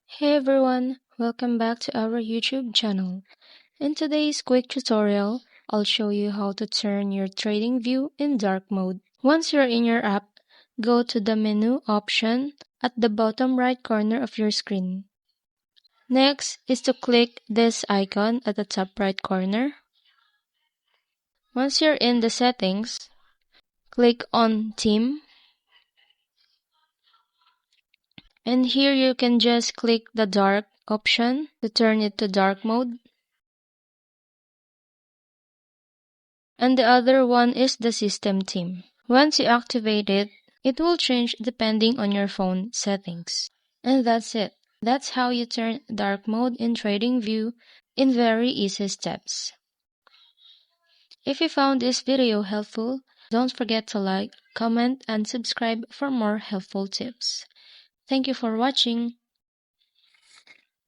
Hey everyone, welcome back to our YouTube channel. In today's quick tutorial, I'll show you how to turn your Tradingview in dark mode. Once you're in your app, go to the menu option at the bottom right corner of your screen. Next is to click this icon at the top right corner. Once you're in the settings, click on Theme. And here you can just click the dark option to turn it to dark mode. And the other one is the system theme. Once you activate it, it will change depending on your phone settings. And that's it. That's how you turn dark mode in Tradingview in very easy steps. If you found this video helpful, don't forget to like, comment, and subscribe for more helpful tips. Thank you for watching.